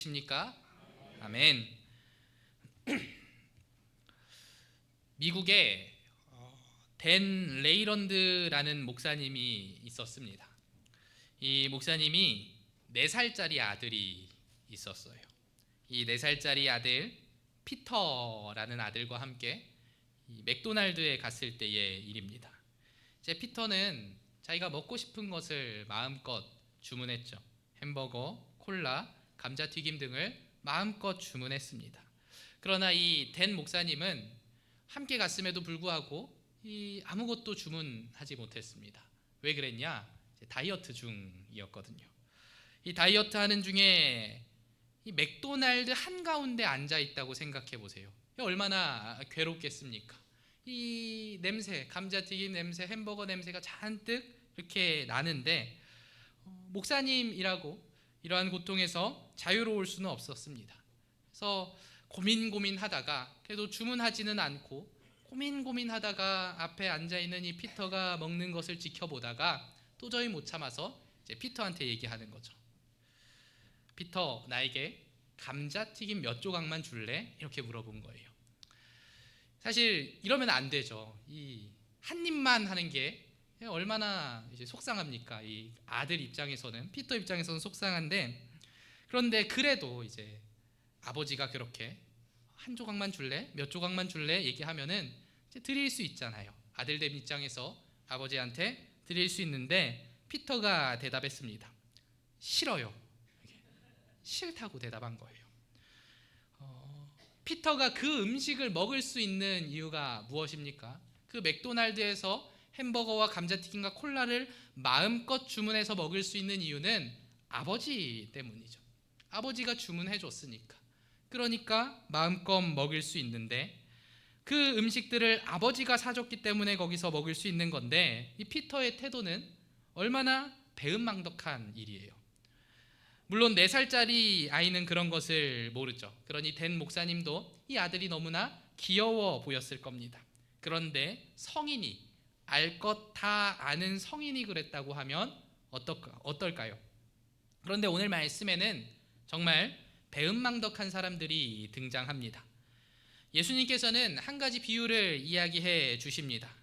십니까? 아멘. 미국에 댄 레이런드라는 목사님이 있었습니다. 이 목사님이 4살짜리 아들이 있었어요. 이 4살짜리 아들 피터라는 아들과 함께 이 맥도날드에 갔을 때의 일입니다. 이제 피터는 자기가 먹고 싶은 것을 마음껏 주문했죠. 햄버거, 콜라, 감자튀김 등을 마음껏 주문했습니다. 그러나 이 댄 목사님은 함께 갔음에도 불구하고 아무것도 주문하지 못했습니다. 왜 그랬냐? 다이어트 중이었거든요. 이 다이어트 하는 중에 이 맥도날드 한가운데 앉아 있다고 생각해 보세요. 얼마나 괴롭겠습니까? 이 냄새, 감자튀김 냄새, 햄버거 냄새가 잔뜩 이렇게 나는데 목사님이라고 이러한 고통에서 자유로울 수는 없었습니다. 그래서 고민하다가 그래도 주문하지는 않고 고민하다가 앞에 앉아있는 이 피터가 먹는 것을 지켜보다가 도저히 못 참아서 이제 피터한테 얘기하는 거죠. 피터, 나에게 감자튀김 몇 조각만 줄래? 이렇게 물어본 거예요. 사실 이러면 안 되죠. 이 한 입만 하는 게 얼마나 이제 속상합니까? 이 아들 입장에서는, 피터 입장에서는 속상한데, 그런데 그래도 이제 아버지가 그렇게 한 조각만 줄래? 몇 조각만 줄래? 얘기하면은 이제 드릴 수 있잖아요. 아들된 입장에서 아버지한테 드릴 수 있는데 피터가 대답했습니다. 싫어요. 싫다고 대답한 거예요. 피터가 그 음식을 먹을 수 있는 이유가 무엇입니까? 그 맥도날드에서 햄버거와 감자튀김과 콜라를 마음껏 주문해서 먹을 수 있는 이유는 아버지 때문이죠. 아버지가 주문해 줬으니까. 그러니까 마음껏 먹을 수 있는데 그 음식들을 아버지가 사줬기 때문에 거기서 먹을 수 있는 건데 이 피터의 태도는 얼마나 배은망덕한 일이에요. 물론 4살짜리 아이는 그런 것을 모르죠. 그러니 댄 목사님도 이 아들이 너무나 귀여워 보였을 겁니다. 그런데 성인이, 알 것 다 아는 성인이 그랬다고 하면 어떨까요? 그런데 오늘 말씀에는 정말 배은망덕한 사람들이 등장합니다. 예수님께서는 한 가지 비유를 이야기해 주십니다.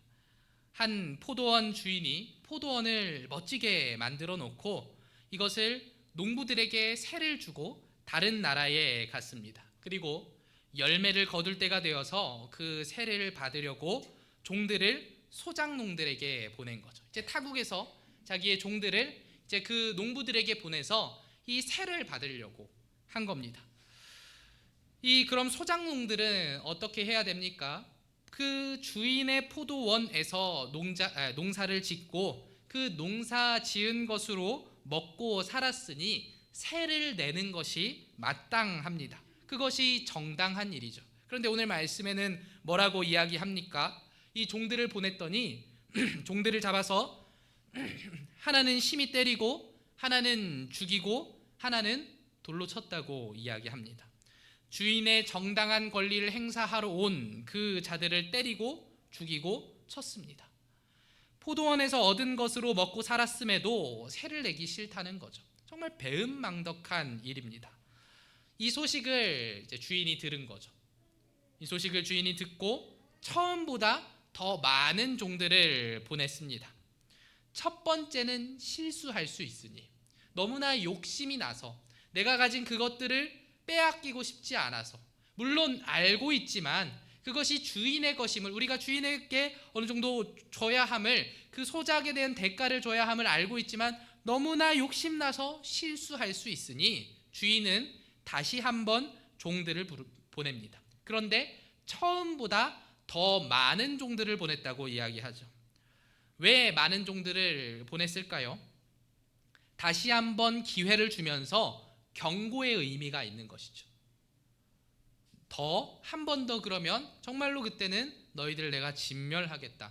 한 포도원 주인이 포도원을 멋지게 만들어 놓고 이것을 농부들에게 세를 주고 다른 나라에 갔습니다. 그리고 열매를 거둘 때가 되어서 그 세를 받으려고 종들을 소작농들에게 보낸 거죠. 이제 타국에서 자기의 종들을 이제 그 농부들에게 보내서 이 세를 받으려고 한 겁니다. 그럼 소작농들은 어떻게 해야 됩니까? 그 주인의 포도원에서 농사를 짓고 그 농사 지은 것으로 먹고 살았으니 세를 내는 것이 마땅합니다. 그것이 정당한 일이죠. 그런데 오늘 말씀에는 뭐라고 이야기합니까? 이 종들을 보냈더니 종들을 잡아서 하나는 심히 때리고 하나는 죽이고 하나는 돌로 쳤다고 이야기합니다. 주인의 정당한 권리를 행사하러 온 그 자들을 때리고 죽이고 쳤습니다. 포도원에서 얻은 것으로 먹고 살았음에도 세를 내기 싫다는 거죠. 정말 배은망덕한 일입니다. 이 소식을 이제 주인이 들은 거죠. 이 소식을 주인이 듣고 처음보다 더 많은 종들을 보냈습니다. 첫 번째는 실수할 수 있으니, 너무나 욕심이 나서 내가 가진 그것들을 빼앗기고 싶지 않아서, 물론 알고 있지만 그것이 주인의 것임을, 우리가 주인에게 어느 정도 줘야 함을, 그 소작에 대한 대가를 줘야 함을 알고 있지만 너무나 욕심나서 실수할 수 있으니 주인은 다시 한번 종들을 보냅니다. 그런데 처음보다 더 많은 종들을 보냈다고 이야기하죠. 왜 많은 종들을 보냈을까요? 다시 한번 기회를 주면서 경고의 의미가 있는 것이죠. 한 번 더 그러면 정말로 그때는 너희들 내가 진멸하겠다.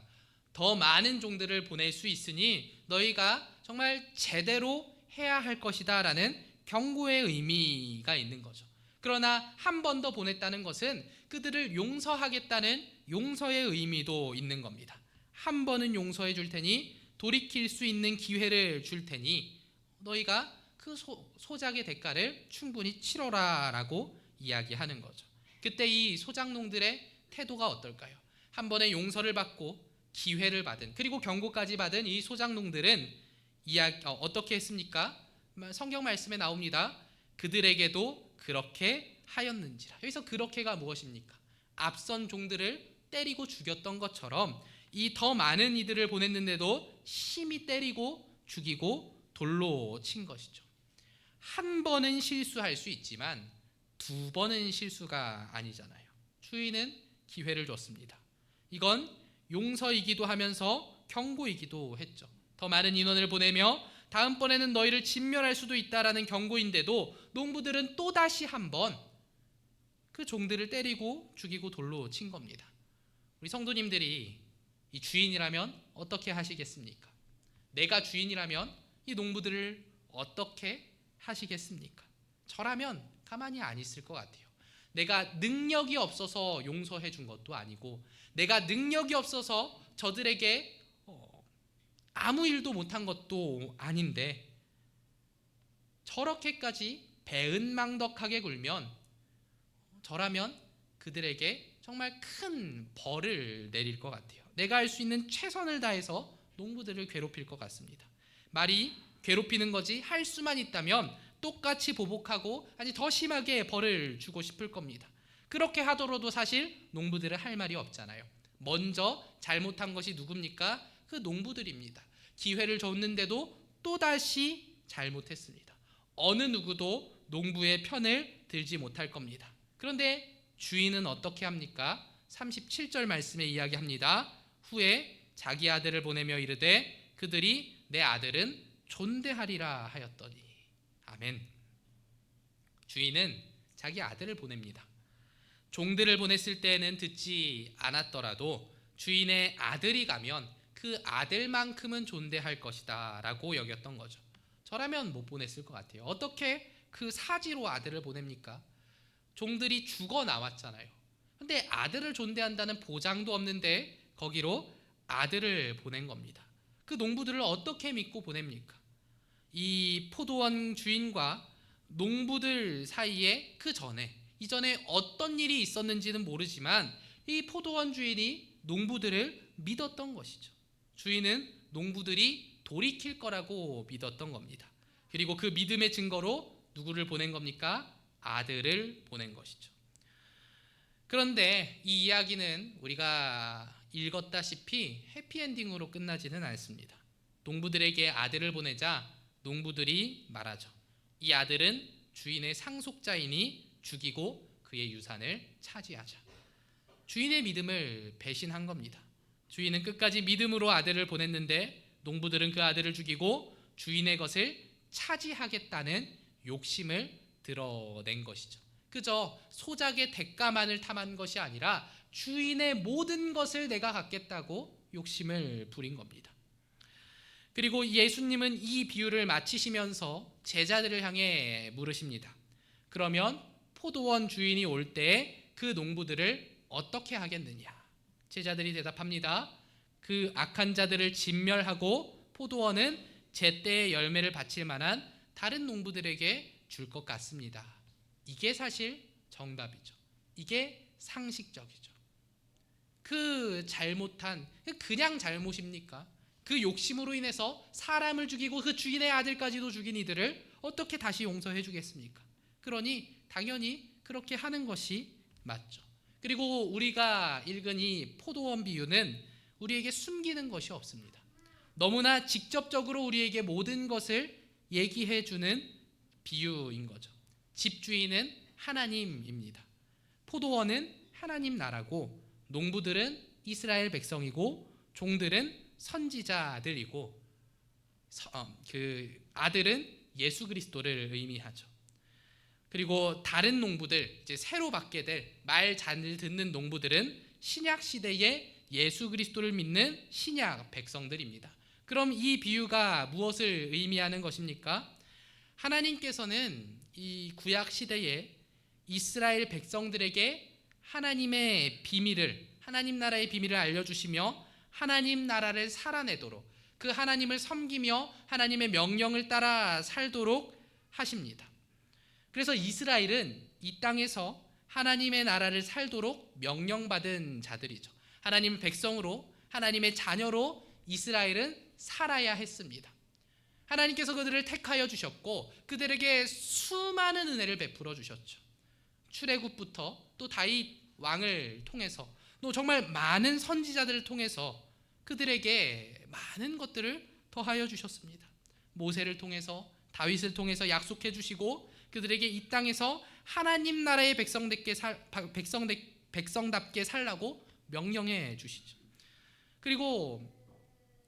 더 많은 종들을 보낼 수 있으니 너희가 정말 제대로 해야 할 것이다 라는 경고의 의미가 있는 거죠. 그러나 한 번 더 보냈다는 것은 그들을 용서하겠다는 용서의 의미도 있는 겁니다. 한 번은 용서해 줄 테니, 돌이킬 수 있는 기회를 줄 테니 너희가 그 소작의 대가를 충분히 치러라라고 이야기하는 거죠. 그때 이 소작농들의 태도가 어떨까요? 한 번에 용서를 받고 기회를 받은, 그리고 경고까지 받은 이 소작농들은 어떻게 했습니까? 성경 말씀에 나옵니다. 그들에게도 그렇게 하였는지라. 여기서 그렇게가 무엇입니까? 앞선 종들을 때리고 죽였던 것처럼 이 더 많은 이들을 보냈는데도 심히 때리고 죽이고 돌로 친 것이죠. 한 번은 실수할 수 있지만 두 번은 실수가 아니잖아요. 주인은 기회를 줬습니다. 이건 용서이기도 하면서 경고이기도 했죠. 더 많은 인원을 보내며 다음번에는 너희를 진멸할 수도 있다라는 경고인데도 농부들은 또다시 한번 그 종들을 때리고 죽이고 돌로 친 겁니다. 우리 성도님들이 이 주인이라면 어떻게 하시겠습니까? 내가 주인이라면 이 농부들을 어떻게 하시겠습니까? 저라면 가만히 안 있을 것 같아요. 내가 능력이 없어서 용서해 준 것도 아니고, 내가 능력이 없어서 저들에게 아무 일도 못한 것도 아닌데 저렇게까지 배은망덕하게 굴면 저라면 그들에게 정말 큰 벌을 내릴 것 같아요. 내가 할 수 있는 최선을 다해서 농부들을 괴롭힐 것 같습니다. 말이 괴롭히는 거지 할 수만 있다면 똑같이 보복하고 아니 더 심하게 벌을 주고 싶을 겁니다. 그렇게 하더라도 사실 농부들은 할 말이 없잖아요. 먼저 잘못한 것이 누굽니까? 그 농부들입니다. 기회를 줬는데도 또다시 잘못했습니다. 어느 누구도 농부의 편을 들지 못할 겁니다. 그런데 주인은 어떻게 합니까? 37절 말씀에 이야기합니다. 후에 자기 아들을 보내며 이르되 그들이 내 아들은 존대하리라 하였더니. 아멘. 주인은 자기 아들을 보냅니다. 종들을 보냈을 때는 듣지 않았더라도 주인의 아들이 가면 그 아들만큼은 존대할 것이다 라고 여겼던 거죠. 저라면 못 보냈을 것 같아요. 어떻게 그 사지로 아들을 보냅니까? 종들이 죽어 나왔잖아요. 근데 아들을 존대한다는 보장도 없는데 거기로 아들을 보낸 겁니다. 그 농부들을 어떻게 믿고 보냅니까? 이 포도원 주인과 농부들 사이에 이전에 어떤 일이 있었는지는 모르지만 이 포도원 주인이 농부들을 믿었던 것이죠. 주인은 농부들이 돌이킬 거라고 믿었던 겁니다. 그리고 그 믿음의 증거로 누구를 보낸 겁니까? 아들을 보낸 것이죠. 그런데 이 이야기는 우리가 읽었다시피 해피엔딩으로 끝나지는 않습니다. 농부들에게 아들을 보내자 농부들이 말하죠. 이 아들은 주인의 상속자이니 죽이고 그의 유산을 차지하자. 주인의 믿음을 배신한 겁니다. 주인은 끝까지 믿음으로 아들을 보냈는데 농부들은 그 아들을 죽이고 주인의 것을 차지하겠다는 욕심을 드러낸 것이죠. 그저 소작의 대가만을 탐한 것이 아니라 주인의 모든 것을 내가 갖겠다고 욕심을 부린 겁니다. 그리고 예수님은 이 비유를 마치시면서 제자들을 향해 물으십니다. 그러면 포도원 주인이 올 때에 그 농부들을 어떻게 하겠느냐? 제자들이 대답합니다. 그 악한 자들을 진멸하고 포도원은 제때의 열매를 바칠 만한 다른 농부들에게 줄 것 같습니다. 이게 사실 정답이죠. 이게 상식적이죠. 그 잘못한, 그냥 잘못입니까? 그 욕심으로 인해서 사람을 죽이고 그 주인의 아들까지도 죽인 이들을 어떻게 다시 용서해 주겠습니까? 그러니 당연히 그렇게 하는 것이 맞죠. 그리고 우리가 읽은 이 포도원 비유는 우리에게 숨기는 것이 없습니다. 너무나 직접적으로 우리에게 모든 것을 얘기해 주는 비유인 거죠. 집주인은 하나님입니다. 포도원은 하나님 나라고 농부들은 이스라엘 백성이고 종들은 선지자들이고 그 아들은 예수 그리스도를 의미하죠. 그리고 다른 농부들, 이제 새로 받게 될 말 잘 듣는 농부들은 신약 시대에 예수 그리스도를 믿는 신약 백성들입니다. 그럼 이 비유가 무엇을 의미하는 것입니까? 하나님께서는 이 구약 시대에 이스라엘 백성들에게 하나님의 비밀을, 하나님 나라의 비밀을 알려주시며 하나님 나라를 살아내도록, 그 하나님을 섬기며 하나님의 명령을 따라 살도록 하십니다. 그래서 이스라엘은 이 땅에서 하나님의 나라를 살도록 명령받은 자들이죠. 하나님의 백성으로, 하나님의 자녀로 이스라엘은 살아야 했습니다. 하나님께서 그들을 택하여 주셨고 그들에게 수많은 은혜를 베풀어 주셨죠. 출애굽부터 또 다윗 왕을 통해서 또 정말 많은 선지자들을 통해서 그들에게 많은 것들을 더하여 주셨습니다. 모세를 통해서, 다윗을 통해서 약속해 주시고 그들에게 이 땅에서 하나님 나라의 백성답게 살라고 명령해 주시죠. 그리고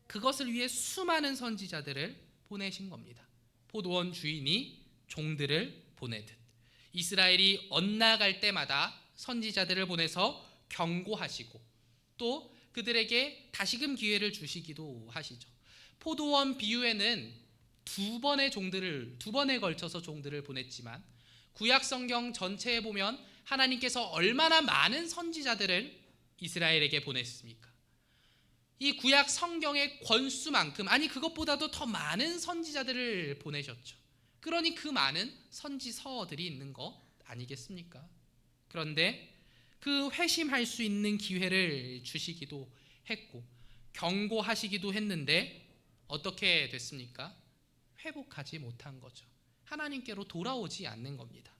그것을 위해 수많은 선지자들을 보내신 겁니다. 포도원 주인이 종들을 보내듯 이스라엘이 엇나갈 때마다 선지자들을 보내서 경고하시고 또 그들에게 다시금 기회를 주시기도 하시죠. 포도원 비유에는 두 번에 걸쳐서 종들을 보냈지만 구약 성경 전체에 보면 하나님께서 얼마나 많은 선지자들을 이스라엘에게 보냈습니까? 이 구약 성경의 권수만큼, 아니 그것보다도 더 많은 선지자들을 보내셨죠. 그러니 그 많은 선지서들이 있는 거 아니겠습니까? 그런데 그 회심할 수 있는 기회를 주시기도 했고 경고하시기도 했는데 어떻게 됐습니까? 회복하지 못한 거죠. 하나님께로 돌아오지 않는 겁니다.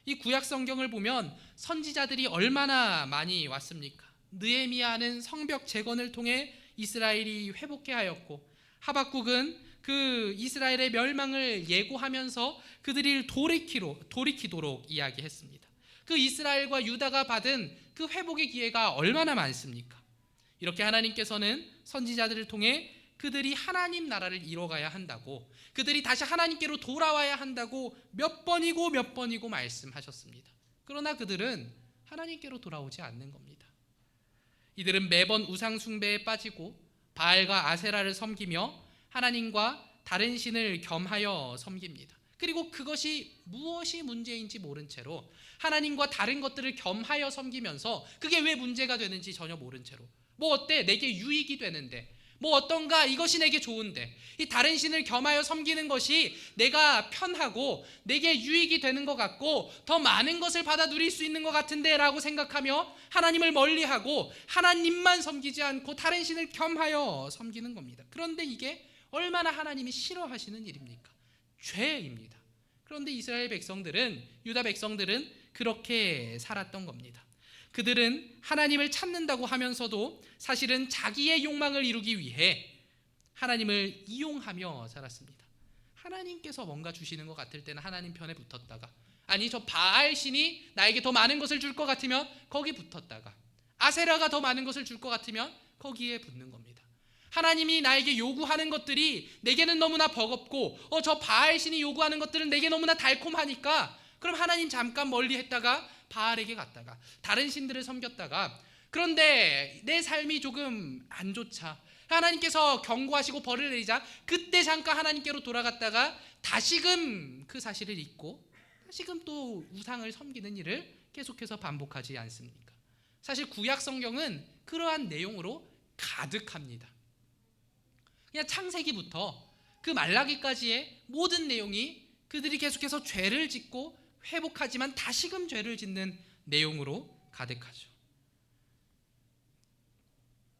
이 구약 성경을 보면 선지자들이 얼마나 많이 왔습니까? 느헤미야는 성벽 재건을 통해 이스라엘이 회복해 하였고 하박국은 그 이스라엘의 멸망을 예고하면서 그들이 돌이키도록 이야기했습니다. 그 이스라엘과 유다가 받은 그 회복의 기회가 얼마나 많습니까? 이렇게 하나님께서는 선지자들을 통해 그들이 하나님 나라를 이뤄가야 한다고, 그들이 다시 하나님께로 돌아와야 한다고 몇 번이고 말씀하셨습니다. 그러나 그들은 하나님께로 돌아오지 않는 겁니다. 이들은 매번 우상 숭배에 빠지고 바알과 아세라를 섬기며 하나님과 다른 신을 겸하여 섬깁니다. 그리고 그것이 무엇이 문제인지 모른 채로 하나님과 다른 것들을 겸하여 섬기면서 그게 왜 문제가 되는지 전혀 모른 채로 뭐 어때? 내게 유익이 되는데 뭐 어떤가? 이것이 내게 좋은데 이 다른 신을 겸하여 섬기는 것이 내가 편하고 내게 유익이 되는 것 같고 더 많은 것을 받아 누릴 수 있는 것 같은데 라고 생각하며 하나님을 멀리하고 하나님만 섬기지 않고 다른 신을 겸하여 섬기는 겁니다. 그런데 이게 얼마나 하나님이 싫어하시는 일입니까? 죄입니다. 그런데 이스라엘 백성들은, 유다 백성들은 그렇게 살았던 겁니다. 그들은 하나님을 찾는다고 하면서도 사실은 자기의 욕망을 이루기 위해 하나님을 이용하며 살았습니다. 하나님께서 뭔가 주시는 것 같을 때는 하나님 편에 붙었다가, 아니 저 바알 신이 나에게 더 많은 것을 줄 것 같으면 거기 붙었다가, 아세라가 더 많은 것을 줄 것 같으면 거기에 붙는 겁니다. 하나님이 나에게 요구하는 것들이 내게는 너무나 버겁고 저 바알 신이 요구하는 것들은 내게 너무나 달콤하니까 그럼 하나님 잠깐 멀리 했다가 바알에게 갔다가 다른 신들을 섬겼다가, 그런데 내 삶이 조금 안 좋자 하나님께서 경고하시고 벌을 내리자 그때 잠깐 하나님께로 돌아갔다가 다시금 그 사실을 잊고 다시금 또 우상을 섬기는 일을 계속해서 반복하지 않습니까? 사실 구약 성경은 그러한 내용으로 가득합니다. 그냥 창세기부터 그 말라기까지의 모든 내용이 그들이 계속해서 죄를 짓고 회복하지만 다시금 죄를 짓는 내용으로 가득하죠.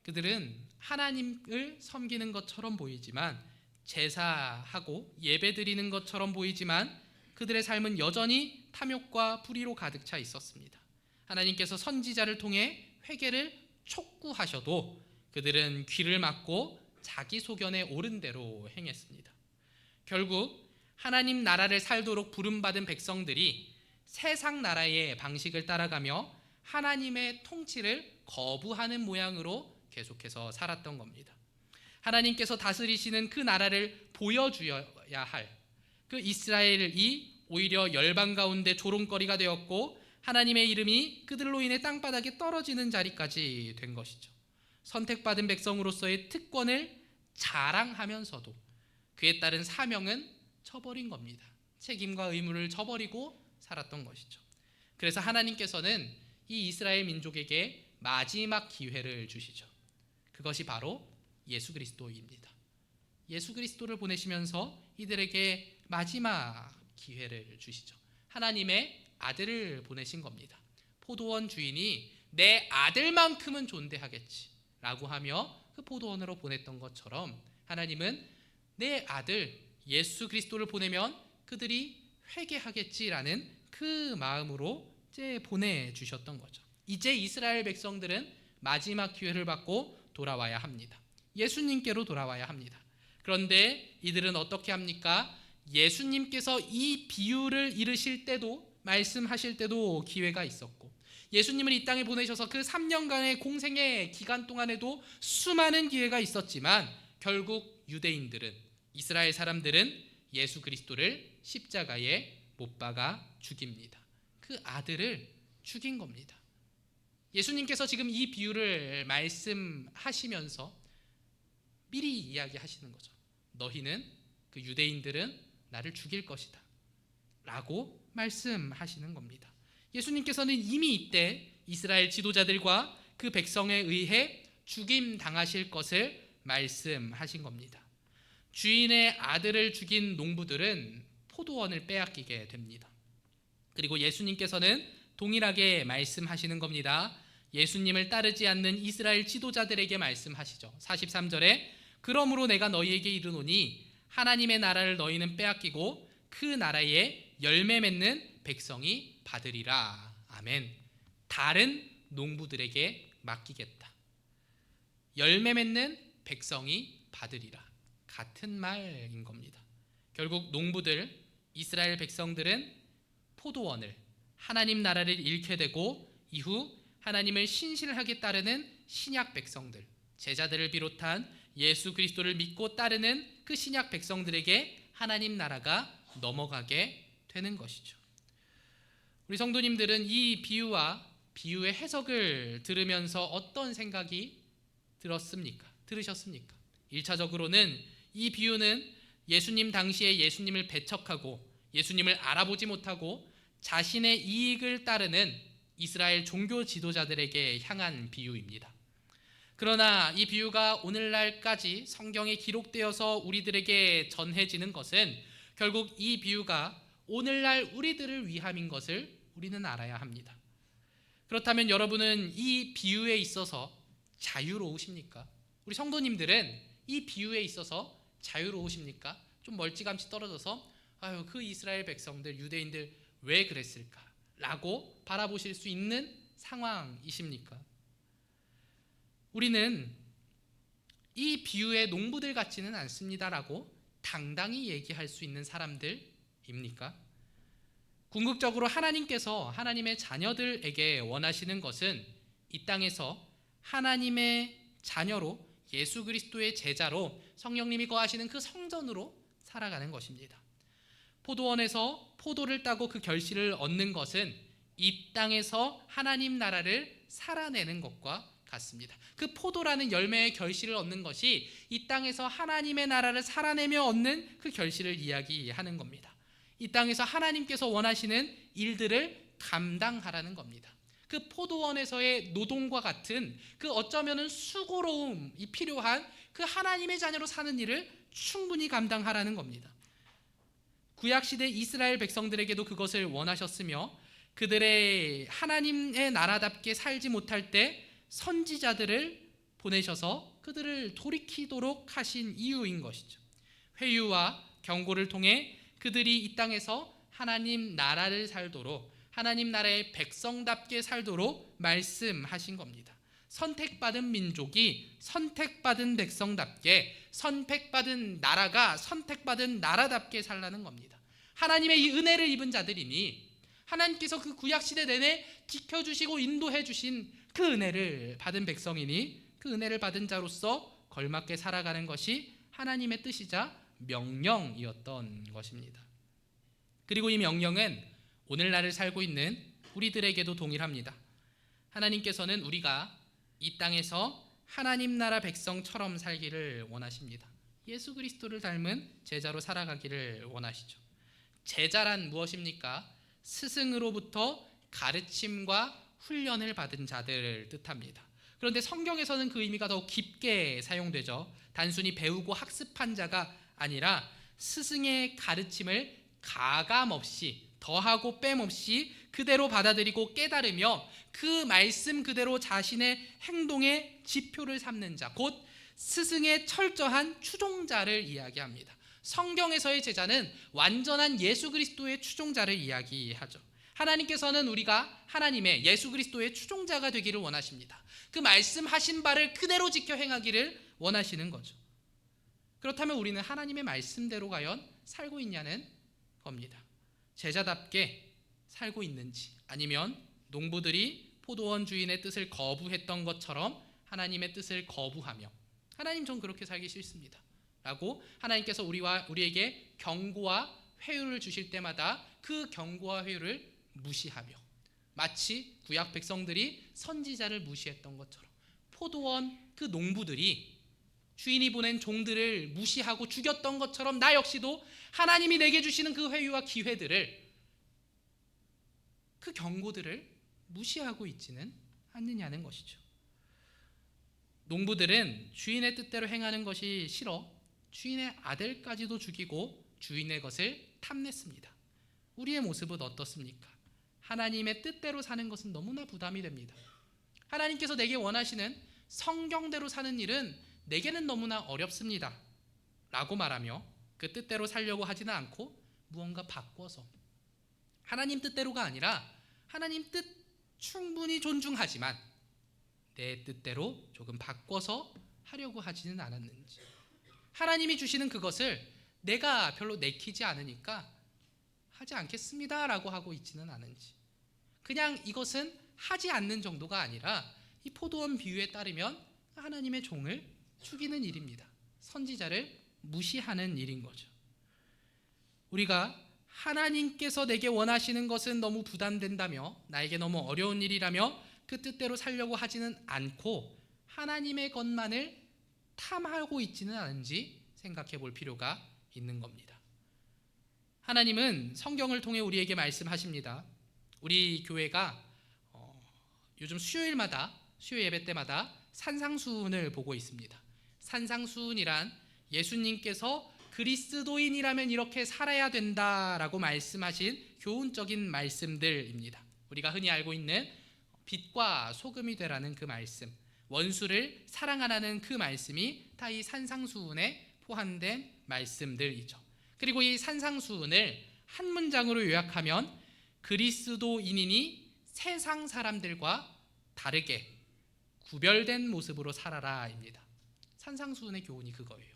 그들은 하나님을 섬기는 것처럼 보이지만, 제사하고 예배드리는 것처럼 보이지만 그들의 삶은 여전히 탐욕과 불의로 가득 차 있었습니다. 하나님께서 선지자를 통해 회개를 촉구하셔도 그들은 귀를 막고 자기 소견에 옳은 대로 행했습니다. 결국 하나님 나라를 살도록 부름받은 백성들이 세상 나라의 방식을 따라가며 하나님의 통치를 거부하는 모양으로 계속해서 살았던 겁니다. 하나님께서 다스리시는 그 나라를 보여주어야 할 그 이스라엘이 오히려 열방 가운데 조롱거리가 되었고 하나님의 이름이 그들로 인해 땅바닥에 떨어지는 자리까지 된 것이죠. 선택받은 백성으로서의 특권을 자랑하면서도 그에 따른 사명은 저버린 겁니다. 책임과 의무를 저버리고 살았던 것이죠. 그래서 하나님께서는 이 이스라엘 민족에게 마지막 기회를 주시죠. 그것이 바로 예수 그리스도입니다. 예수 그리스도를 보내시면서 이들에게 마지막 기회를 주시죠. 하나님의 아들을 보내신 겁니다. 포도원 주인이 내 아들만큼은 존대하겠지 라고 하며 그 포도원으로 보냈던 것처럼 하나님은 내 아들 예수 그리스도를 보내면 그들이 회개하겠지라는 그 마음으로 이제 보내주셨던 거죠. 이제 이스라엘 백성들은 마지막 기회를 받고 돌아와야 합니다. 예수님께로 돌아와야 합니다. 그런데 이들은 어떻게 합니까? 예수님께서 이 비유를 이르실 때도 말씀하실 때도 기회가 있었고 예수님을 이 땅에 보내셔서 그 3년간의 공생의 기간 동안에도 수많은 기회가 있었지만 결국 유대인들은 이스라엘 사람들은 예수 그리스도를 십자가에 못 박아 죽입니다. 그 아들을 죽인 겁니다. 예수님께서 지금 이 비유를 말씀하시면서 미리 이야기하시는 거죠. 너희는 그 유대인들은 나를 죽일 것이다 라고 말씀하시는 겁니다. 예수님께서는 이미 이때 이스라엘 지도자들과 그 백성에 의해 죽임 당하실 것을 말씀하신 겁니다. 주인의 아들을 죽인 농부들은 포도원을 빼앗기게 됩니다. 그리고 예수님께서는 동일하게 말씀하시는 겁니다. 예수님을 따르지 않는 이스라엘 지도자들에게 말씀하시죠. 43절에 그러므로 내가 너희에게 이르노니 하나님의 나라를 너희는 빼앗기고 그 나라에 열매 맺는 백성이 받으리라. 아멘. 다른 농부들에게 맡기겠다. 열매 맺는 백성이 받으리라. 같은 말인 겁니다. 결국 농부들, 이스라엘 백성들은 포도원을 하나님 나라를 잃게 되고 이후 하나님을 신실하게 따르는 신약 백성들, 제자들을 비롯한 예수 그리스도를 믿고 따르는 그 신약 백성들에게 하나님 나라가 넘어가게 되는 것이죠. 우리 성도님들은 이 비유와 비유의 해석을 들으면서 어떤 생각이 들으셨습니까? 1차적으로는 이 비유는 예수님 당시에 예수님을 배척하고 예수님을 알아보지 못하고 자신의 이익을 따르는 이스라엘 종교 지도자들에게 향한 비유입니다. 그러나 이 비유가 오늘날까지 성경에 기록되어서 우리들에게 전해지는 것은 결국 이 비유가 오늘날 우리들을 위함인 것을 우리는 알아야 합니다. 그렇다면 여러분은 이 비유에 있어서 자유로우십니까? 우리 성도님들은 이 비유에 있어서 자유로우십니까? 좀 멀찌감치 떨어져서 아유 그 이스라엘 백성들 유대인들 왜 그랬을까? 라고 바라보실 수 있는 상황이십니까? 우리는 이 비유의 농부들 같지는 않습니다라고 당당히 얘기할 수 있는 사람들입니까? 궁극적으로 하나님께서 하나님의 자녀들에게 원하시는 것은 이 땅에서 하나님의 자녀로 예수 그리스도의 제자로 성령님이 거하시는 그 성전으로 살아가는 것입니다. 포도원에서 포도를 따고 그 결실을 얻는 것은 이 땅에서 하나님 나라를 살아내는 것과 같습니다. 그 포도라는 열매의 결실을 얻는 것이 이 땅에서 하나님의 나라를 살아내며 얻는 그 결실을 이야기하는 겁니다. 이 땅에서 하나님께서 원하시는 일들을 감당하라는 겁니다. 그 포도원에서의 노동과 같은 그 어쩌면은 수고로움이 필요한 그 하나님의 자녀로 사는 일을 충분히 감당하라는 겁니다. 구약시대 이스라엘 백성들에게도 그것을 원하셨으며 그들의 하나님의 나라답게 살지 못할 때 선지자들을 보내셔서 그들을 돌이키도록 하신 이유인 것이죠. 회유와 경고를 통해 그들이 이 땅에서 하나님 나라를 살도록 하나님 나라의 백성답게 살도록 말씀하신 겁니다. 선택받은 민족이 선택받은 백성답게 선택받은 나라가 선택받은 나라답게 살라는 겁니다. 하나님의 이 은혜를 입은 자들이니 하나님께서 그 구약시대 내내 지켜주시고 인도해 주신 그 은혜를 받은 백성이니 그 은혜를 받은 자로서 걸맞게 살아가는 것이 하나님의 뜻이자 명령이었던 것입니다. 그리고 이 명령은 오늘날을 살고 있는 우리들에게도 동일합니다. 하나님께서는 우리가 이 땅에서 하나님 나라 백성처럼 살기를 원하십니다. 예수 그리스도를 닮은 제자로 살아가기를 원하시죠. 제자란 무엇입니까? 스승으로부터 가르침과 훈련을 받은 자들을 뜻합니다. 그런데 성경에서는 그 의미가 더욱 깊게 사용되죠. 단순히 배우고 학습한 자가 아니라 스승의 가르침을 가감 없이 더하고 뺨 없이 그대로 받아들이고 깨달으며 그 말씀 그대로 자신의 행동의 지표를 삼는 자, 곧 스승의 철저한 추종자를 이야기합니다. 성경에서의 제자는 완전한 예수 그리스도의 추종자를 이야기하죠. 하나님께서는 우리가 하나님의 예수 그리스도의 추종자가 되기를 원하십니다. 그 말씀하신 바를 그대로 지켜 행하기를 원하시는 거죠. 그렇다면 우리는 하나님의 말씀대로 과연 살고 있냐는 겁니다. 제자답게 살고 있는지, 아니면 농부들이 포도원 주인의 뜻을 거부했던 것처럼 하나님의 뜻을 거부하며 하나님 전 그렇게 살기 싫습니다 라고 하나님께서 우리에게 경고와 회유를 주실 때마다 그 경고와 회유를 무시하며, 마치 구약 백성들이 선지자를 무시했던 것처럼 포도원 그 농부들이 주인이 보낸 종들을 무시하고 죽였던 것처럼 나 역시도 하나님이 내게 주시는 그 회유와 기회들을, 그 경고들을 무시하고 있지는 않느냐는 것이죠. 농부들은 주인의 뜻대로 행하는 것이 싫어 주인의 아들까지도 죽이고 주인의 것을 탐냈습니다. 우리의 모습은 어떻습니까? 하나님의 뜻대로 사는 것은 너무나 부담이 됩니다. 하나님께서 내게 원하시는 성경대로 사는 일은 내게는 너무나 어렵습니다 라고 말하며 그 뜻대로 살려고 하지는 않고 무언가 바꿔서, 하나님 뜻대로가 아니라 하나님 뜻 충분히 존중하지만 내 뜻대로 조금 바꿔서 하려고 하지는 않았는지, 하나님이 주시는 그것을 내가 별로 내키지 않으니까 하지 않겠습니다 라고 하고 있지는 않은지, 그냥 이것은 하지 않는 정도가 아니라 이 포도원 비유에 따르면 하나님의 종을 죽이는 일입니다. 선지자를 무시하는 일인 거죠. 우리가 하나님께서 내게 원하시는 것은 너무 부담된다며, 나에게 너무 어려운 일이라며 그 뜻대로 살려고 하지는 않고 하나님의 것만을 탐하고 있지는 않은지 생각해 볼 필요가 있는 겁니다. 하나님은 성경을 통해 우리에게 말씀하십니다. 우리 교회가 요즘 수요일 예배 때마다 산상수훈을 보고 있습니다. 산상수훈이란 예수님께서 그리스도인이라면 이렇게 살아야 된다라고 말씀하신 교훈적인 말씀들입니다. 우리가 흔히 알고 있는 빛과 소금이 되라는 그 말씀, 원수를 사랑하라는 그 말씀이 다 이 산상수훈에 포함된 말씀들이죠. 그리고 이 산상수훈을 한 문장으로 요약하면 그리스도인이니 세상 사람들과 다르게 구별된 모습으로 살아라입니다. 산상수훈의 교훈이 그거예요.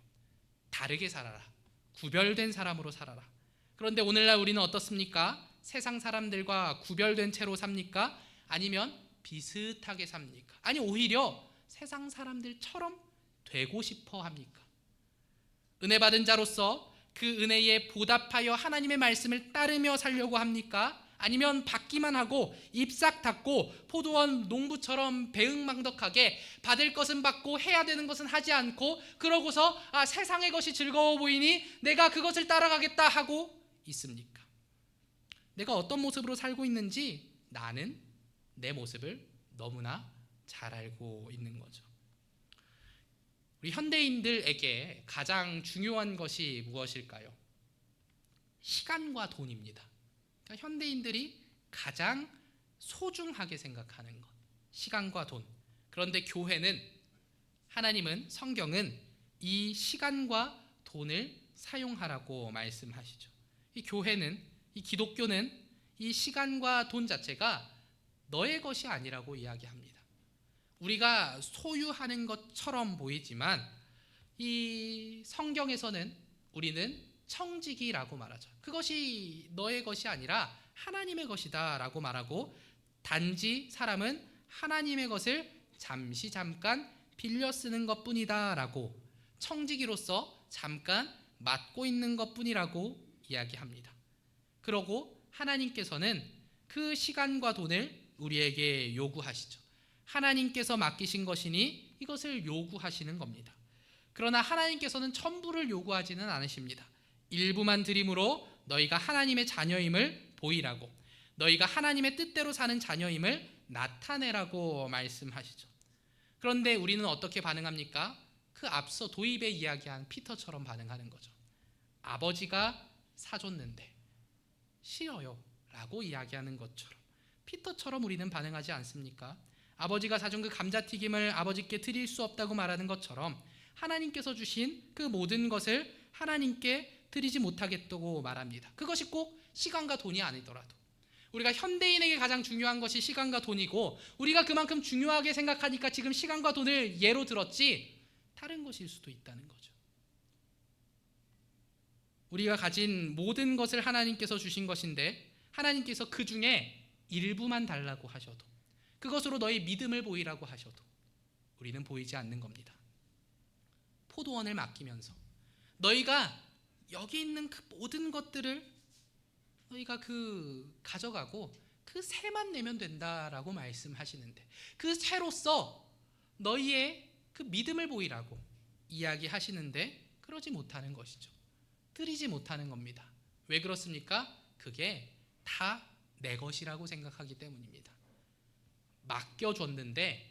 다르게 살아라. 구별된 사람으로 살아라. 그런데 오늘날 우리는 어떻습니까? 세상 사람들과 구별된 채로 삽니까? 아니면 비슷하게 삽니까? 아니 오히려 세상 사람들처럼 되고 싶어 합니까? 은혜 받은 자로서 그 은혜에 보답하여 하나님의 말씀을 따르며 살려고 합니까? 아니면 받기만 하고 입싹 닫고 포도원 농부처럼 배응망덕하게 받을 것은 받고 해야 되는 것은 하지 않고 그러고서 세상의 것이 즐거워 보이니 내가 그것을 따라가겠다 하고 있습니까? 내가 어떤 모습으로 살고 있는지 나는 내 모습을 너무나 잘 알고 있는 거죠. 우리 현대인들에게 가장 중요한 것이 무엇일까요? 시간과 돈입니다. 그러니까 현대인들이 가장 소중하게 생각하는 것, 시간과 돈. 그런데 교회는, 하나님은, 성경은 이 시간과 돈을 사용하라고 말씀하시죠. 이 교회는, 이 기독교는 이 시간과 돈 자체가 너의 것이 아니라고 이야기합니다. 우리가 소유하는 것처럼 보이지만 이 성경에서는 우리는 청지기라고 말하죠. 그것이 너의 것이 아니라 하나님의 것이다 라고 말하고, 단지 사람은 하나님의 것을 잠깐 빌려 쓰는 것뿐이다 라고, 청지기로서 잠깐 맡고 있는 것뿐이라고 이야기합니다. 그러고 하나님께서는 그 시간과 돈을 우리에게 요구하시죠. 하나님께서 맡기신 것이니 이것을 요구하시는 겁니다. 그러나 하나님께서는 전부를 요구하지는 않으십니다. 일부만 드림으로 너희가 하나님의 자녀임을 보이라고, 너희가 하나님의 뜻대로 사는 자녀임을 나타내라고 말씀하시죠. 그런데 우리는 어떻게 반응합니까? 그 앞서 도입에 이야기한 피터처럼 반응하는 거죠. 아버지가 사줬는데, 싫어요 라고 이야기하는 것처럼 피터처럼 우리는 반응하지 않습니까? 아버지가 사준 그 감자튀김을 아버지께 드릴 수 없다고 말하는 것처럼 하나님께서 주신 그 모든 것을 하나님께 드리지 못하겠다고 말합니다. 그것이 꼭 시간과 돈이 아니더라도, 우리가 현대인에게 가장 중요한 것이 시간과 돈이고 우리가 그만큼 중요하게 생각하니까 지금 시간과 돈을 예로 들었지 다른 것일 수도 있다는 거죠. 우리가 가진 모든 것을 하나님께서 주신 것인데 하나님께서 그 중에 일부만 달라고 하셔도, 그것으로 너희 믿음을 보이라고 하셔도 우리는 보이지 않는 겁니다. 포도원을 맡기면서 너희가 여기 있는 그 모든 것들을 너희가 가져가고 그 새만 내면 된다라고 말씀하시는데 그 새로서 너희의 그 믿음을 보이라고 이야기하시는데 그러지 못하는 것이죠. 드리지 못하는 겁니다. 왜 그렇습니까? 그게 다 내 것이라고 생각하기 때문입니다. 맡겨줬는데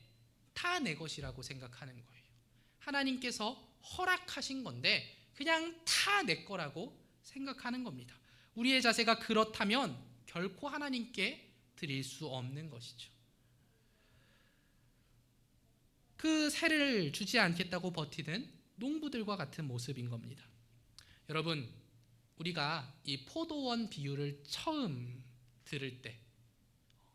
다 내 것이라고 생각하는 거예요. 하나님께서 허락하신 건데 그냥 다 내 거라고 생각하는 겁니다. 우리의 자세가 그렇다면 결코 하나님께 드릴 수 없는 것이죠. 그 새를 주지 않겠다고 버티는 농부들과 같은 모습인 겁니다. 여러분, 우리가 이 포도원 비유를 처음 들을 때,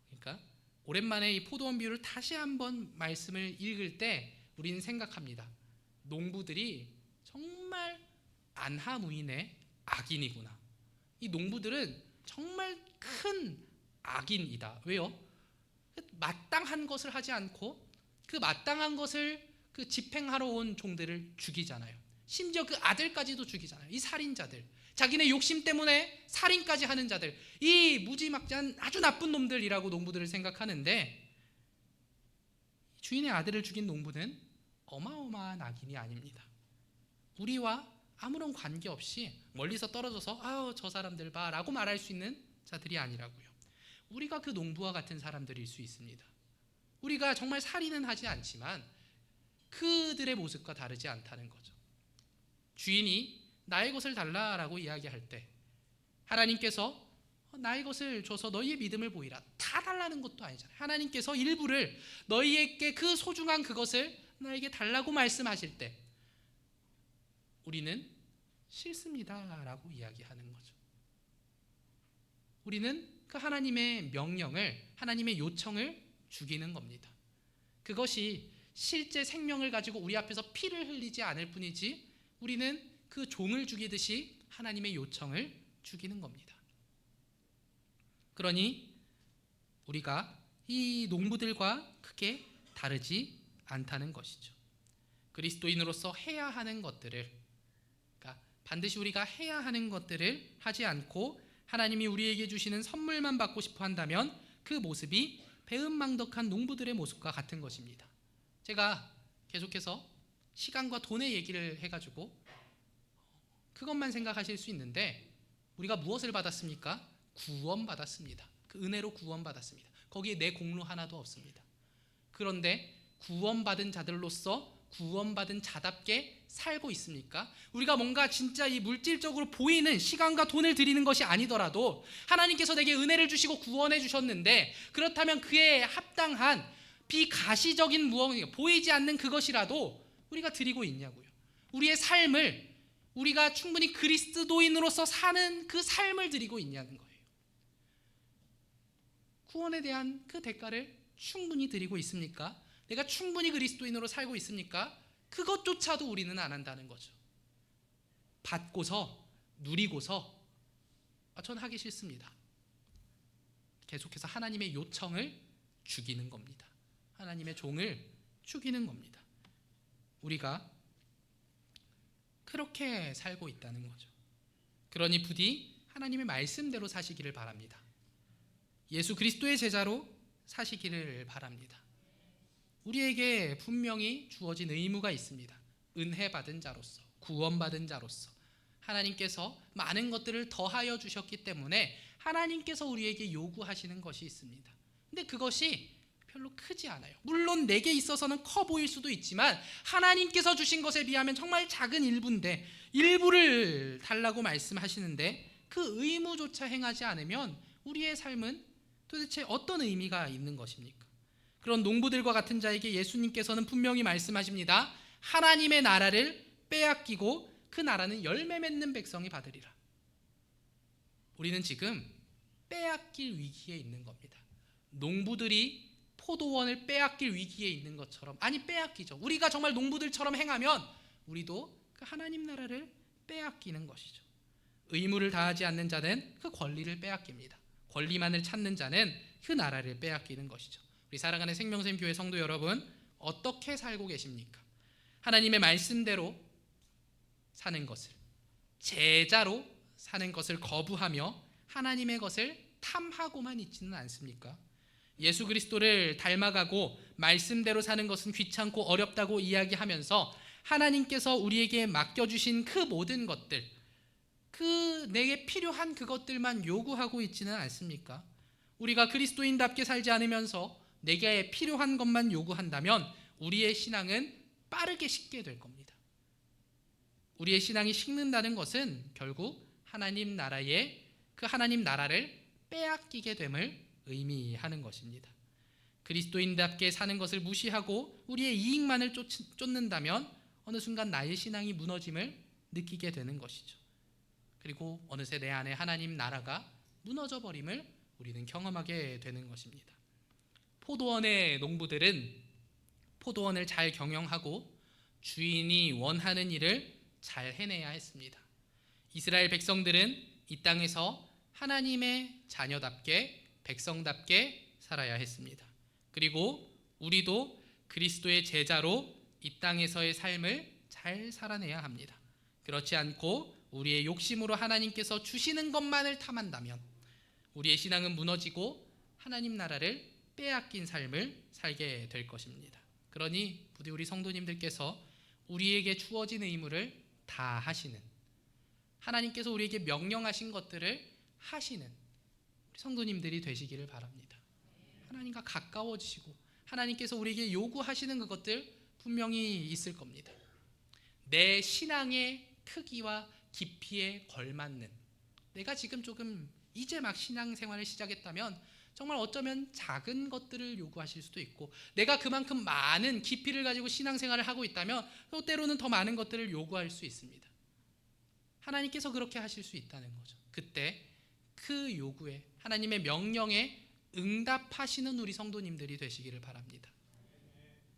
그러니까 오랜만에 이 포도원 비유를 다시 한번 말씀을 읽을 때 우리는 생각합니다. 농부들이 정말 안하무인의 악인이구나. 이 농부들은 정말 큰 악인이다. 왜요? 마땅한 것을 하지 않고 그 마땅한 것을 집행하러 온 종들을 죽이잖아요. 심지어 그 아들까지도 죽이잖아요. 이 살인자들, 자기네 욕심 때문에 살인까지 하는 자들, 이 무지막지한 아주 나쁜 놈들이라고 농부들을 생각하는데 주인의 아들을 죽인 농부는 어마어마한 악인이 아닙니다. 우리와 아무런 관계없이 멀리서 떨어져서 아우 저 사람들 봐 라고 말할 수 있는 자들이 아니라고요. 우리가 그 농부와 같은 사람들일 수 있습니다. 우리가 정말 살인은 하지 않지만 그들의 모습과 다르지 않다는 거죠. 주인이 나의 것을 달라라고 이야기할 때 하나님께서 나의 것을 줘서 너희의 믿음을 보이라, 다 달라는 것도 아니잖아요. 하나님께서 일부를 너희에게 그 소중한 그것을 나에게 달라고 말씀하실 때 우리는 싫습니다라고 이야기하는 거죠. 우리는 그 하나님의 명령을, 하나님의 요청을 죽이는 겁니다. 그것이 실제 생명을 가지고 우리 앞에서 피를 흘리지 않을 뿐이지 우리는 그 종을 죽이듯이 하나님의 요청을 죽이는 겁니다. 그러니 우리가 이 농부들과 크게 다르지 않다는 것이죠. 그리스도인으로서 해야 하는 것들을, 그러니까 반드시 우리가 해야 하는 것들을 하지 않고 하나님이 우리에게 주시는 선물만 받고 싶어 한다면 그 모습이 배은망덕한 농부들의 모습과 같은 것입니다. 제가 계속해서 시간과 돈의 얘기를 해가지고 그것만 생각하실 수 있는데 우리가 무엇을 받았습니까? 구원받았습니다. 그 은혜로 구원받았습니다. 거기에 내 공로 하나도 없습니다. 그런데 구원받은 자들로서 구원받은 자답게 살고 있습니까? 우리가 뭔가 진짜 이 물질적으로 보이는 시간과 돈을 드리는 것이 아니더라도 하나님께서 내게 은혜를 주시고 구원해 주셨는데 그렇다면 그에 합당한 비가시적인 무언가, 보이지 않는 그것이라도 우리가 드리고 있냐고요. 우리의 삶을, 우리가 충분히 그리스도인으로서 사는 그 삶을 드리고 있냐는 거예요. 구원에 대한 그 대가를 충분히 드리고 있습니까? 내가 충분히 그리스도인으로 살고 있습니까? 그것조차도 우리는 안 한다는 거죠. 받고서 누리고서 전 하기 싫습니다. 계속해서 하나님의 요청을 죽이는 겁니다. 하나님의 종을 죽이는 겁니다. 우리가 그렇게 살고 있다는 거죠. 그러니 부디 하나님의 말씀대로 사시기를 바랍니다. 예수 그리스도의 제자로 사시기를 바랍니다. 우리에게 분명히 주어진 의무가 있습니다. 은혜 받은 자로서, 구원받은 자로서 하나님께서 많은 것들을 더하여 주셨기 때문에 하나님께서 우리에게 요구하시는 것이 있습니다. 근데 그것이 별로 크지 않아요. 물론 내게 있어서는 커 보일 수도 있지만 하나님께서 주신 것에 비하면 정말 작은 일부인데 일부를 달라고 말씀하시는데 그 의무조차 행하지 않으면 우리의 삶은 도대체 어떤 의미가 있는 것입니까? 그런 농부들과 같은 자에게 예수님께서는 분명히 말씀하십니다. 하나님의 나라를 빼앗기고 그 나라는 열매 맺는 백성이 받으리라. 우리는 지금 빼앗길 위기에 있는 겁니다. 농부들이 포도원을 빼앗길 위기에 있는 것처럼, 아니 빼앗기죠. 우리가 정말 농부들처럼 행하면 우리도 그 하나님 나라를 빼앗기는 것이죠. 의무를 다하지 않는 자는 그 권리를 빼앗깁니다. 권리만을 찾는 자는 그 나라를 빼앗기는 것이죠. 우리 사랑하는 생명샘 교회 성도 여러분, 어떻게 살고 계십니까? 하나님의 말씀대로 사는 것을, 제자로 사는 것을 거부하며 하나님의 것을 탐하고만 있지는 않습니까? 예수 그리스도를 닮아가고 말씀대로 사는 것은 귀찮고 어렵다고 이야기하면서 하나님께서 우리에게 맡겨주신 그 모든 것들, 그 내게 필요한 그것들만 요구하고 있지는 않습니까? 우리가 그리스도인답게 살지 않으면서 내게 필요한 것만 요구한다면 우리의 신앙은 빠르게 식게 될 겁니다. 우리의 신앙이 식는다는 것은 결국 하나님 나라의 그 하나님 나라를 빼앗기게 됨을 의미하는 것입니다. 그리스도인답게 사는 것을 무시하고 우리의 이익만을 쫓는다면 어느 순간 나의 신앙이 무너짐을 느끼게 되는 것이죠. 그리고 어느새 내 안에 하나님 나라가 무너져 버림을 우리는 경험하게 되는 것입니다. 포도원의 농부들은 포도원을 잘 경영하고 주인이 원하는 일을 잘 해내야 했습니다. 이스라엘 백성들은 이 땅에서 하나님의 자녀답게 백성답게 살아야 했습니다. 그리고 우리도 그리스도의 제자로 이 땅에서의 삶을 잘 살아내야 합니다. 그렇지 않고 우리의 욕심으로 하나님께서 주시는 것만을 탐한다면 우리의 신앙은 무너지고 하나님 나라를 빼앗긴 삶을 살게 될 것입니다. 그러니 부디 우리 성도님들께서 우리에게 주어진 의무를 다 하시는, 하나님께서 우리에게 명령하신 것들을 하시는 우리 성도님들이 되시기를 바랍니다. 하나님과 가까워지시고 하나님께서 우리에게 요구하시는 그것들 분명히 있을 겁니다. 내 신앙의 크기와 깊이에 걸맞는, 내가 지금 조금 이제 막 신앙생활을 시작했다면 정말 어쩌면 작은 것들을 요구하실 수도 있고, 내가 그만큼 많은 깊이를 가지고 신앙생활을 하고 있다면 또 때로는 더 많은 것들을 요구할 수 있습니다. 하나님께서 그렇게 하실 수 있다는 거죠. 그때 그 요구에, 하나님의 명령에 응답하시는 우리 성도님들이 되시기를 바랍니다.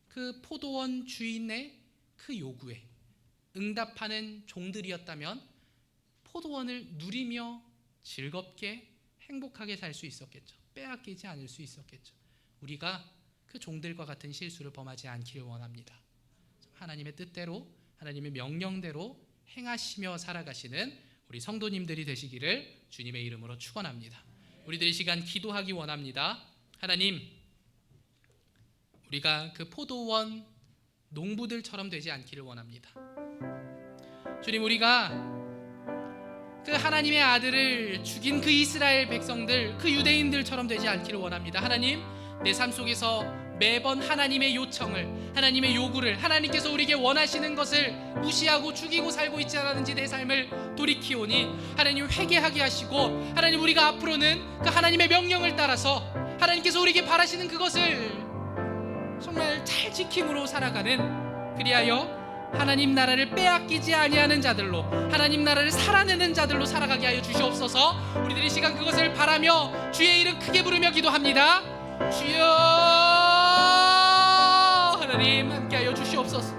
그 포도원 주인의 그 요구에 응답하는 종들이었다면 포도원을 누리며 즐겁게 행복하게 살 수 있었겠죠. 빼앗기지 않을 수 있었겠죠. 우리가 그 종들과 같은 실수를 범하지 않기를 원합니다. 하나님의 뜻대로, 하나님의 명령대로 행하시며 살아가시는 우리 성도님들이 되시기를 주님의 이름으로 축원합니다. 우리들 이 시간 기도하기 원합니다. 하나님, 우리가 그 포도원 농부들처럼 되지 않기를 원합니다. 주님, 우리가 그 하나님의 아들을 죽인 그 이스라엘 백성들, 그 유대인들처럼 되지 않기를 원합니다. 하나님, 내 삶 속에서 매번 하나님의 요청을, 하나님의 요구를, 하나님께서 우리에게 원하시는 것을 무시하고 죽이고 살고 있지 않았는지 내 삶을 돌이키오니 하나님 회개하게 하시고, 하나님 우리가 앞으로는 그 하나님의 명령을 따라서 하나님께서 우리에게 바라시는 그것을 정말 잘 지킴으로 살아가는, 그리하여 하나님 나라를 빼앗기지 아니하는 자들로, 하나님 나라를 살아내는 자들로 살아가게 하여 주시옵소서. 우리들이 시간 그것을 바라며 주의 이름 크게 부르며 기도합니다. 주여, 하나님 함께하여 주시옵소서.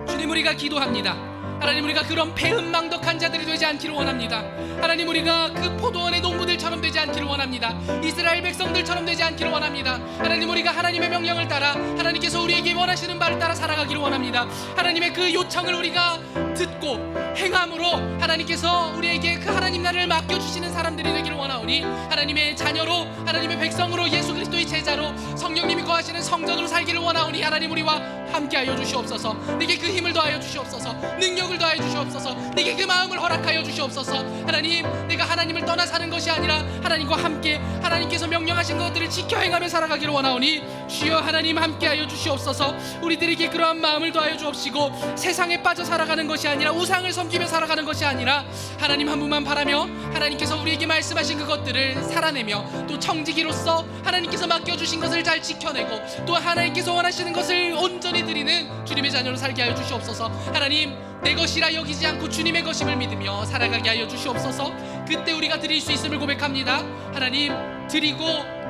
주님, 우리가 기도합니다. 하나님, 우리가 그런 배은망덕한 자들이 되지 않기를 원합니다. 하나님, 우리가 그 포도원의 농부들처럼 되지 않기를 원합니다. 이스라엘 백성들처럼 되지 않기를 원합니다. 하나님, 우리가 하나님의 명령을 따라, 하나님께서 우리에게 원하시는 바를 따라 살아가기를 원합니다. 하나님의 그 요청을 우리가 듣고 행함으로 하나님께서 우리에게 그 하나님 나라를 맡겨주시는 사람들이 되기를 원하오니, 하나님의 자녀로, 하나님의 백성으로, 예수 그리스도의 제자로, 성령님이 거하시는 성전으로 살기를 원하오니 하나님, 우리와 함께하여 주시옵소서. 내게 그 힘을 더하여 주시옵소서. 능력을 더하여 주시옵소서. 내게 그 마음을 허락하여 주시옵소서. 하나님, 내가 하나님을 떠나 사는 것이 아니라 하나님과 함께, 하나님께서 명령하신 말씀하신 것들을 지켜 행하며 살아가기를 원하오니 주여 하나님 함께하여 주시옵소서. 우리들에게 그러한 마음을 더하여 주옵시고 세상에 빠져 살아가는 것이 아니라 우상을 섬기며 살아가는 것이 아니라 하나님 한 분만 바라며 하나님께서 우리에게 말씀하신 그것들을 살아내며 또 청지기로서 하나님께서 맡겨주신 것을 잘 지켜내고 또 하나님께서 원하시는 것을 온전히 드리는 주님의 자녀로 살게 하여 주시옵소서. 하나님, 내 것이라 여기지 않고 주님의 것임을 믿으며 살아가게 하여 주시옵소서. 그때 우리가 드릴 수 있음을 고백합니다. 하나님, 드리고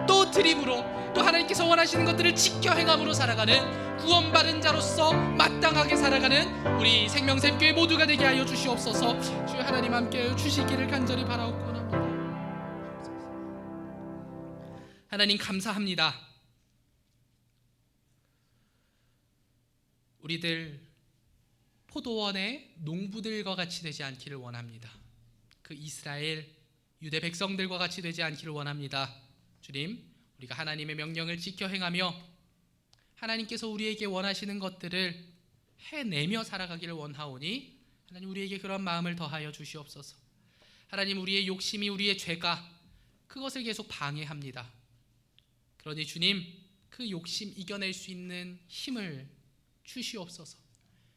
또 드림으로 또 하나님께서 원하시는 것들을 지켜 행함으로 살아가는 구원받은 자로서 마땅하게 살아가는 우리 생명샘교회 모두가 되게 하여 주시옵소서. 주여 하나님 함께하여 주시기를 간절히 바라옵고는 하나님 감사합니다. 우리들 포도원의 농부들과 같이 되지 않기를 원합니다. 그 이스라엘 유대 백성들과 같이 되지 않기를 원합니다. 주님, 우리가 하나님의 명령을 지켜 행하며 하나님께서 우리에게 원하시는 것들을 해내며 살아가기를 원하오니 하나님 우리에게 그런 마음을 더하여 주시옵소서. 하나님, 우리의 욕심이 우리의 죄가 그것을 계속 방해합니다. 그러니 주님, 그 욕심 이겨낼 수 있는 힘을 주시옵소서.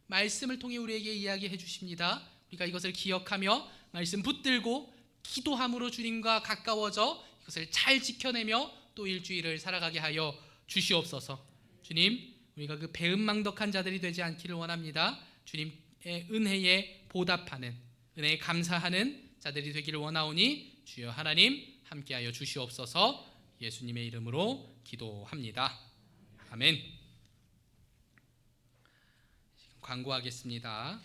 말씀을 통해 우리에게 이야기해 주십니다. 우리가 이것을 기억하며 말씀 붙들고 기도함으로 주님과 가까워져 이것을 잘 지켜내며 또 일주일을 살아가게 하여 주시옵소서. 주님, 우리가 그 배은망덕한 자들이 되지 않기를 원합니다. 주님의 은혜에 보답하는, 은혜에 감사하는 자들이 되기를 원하오니 주여 하나님 함께하여 주시옵소서. 예수님의 이름으로 기도합니다. 아멘. 광고하겠습니다.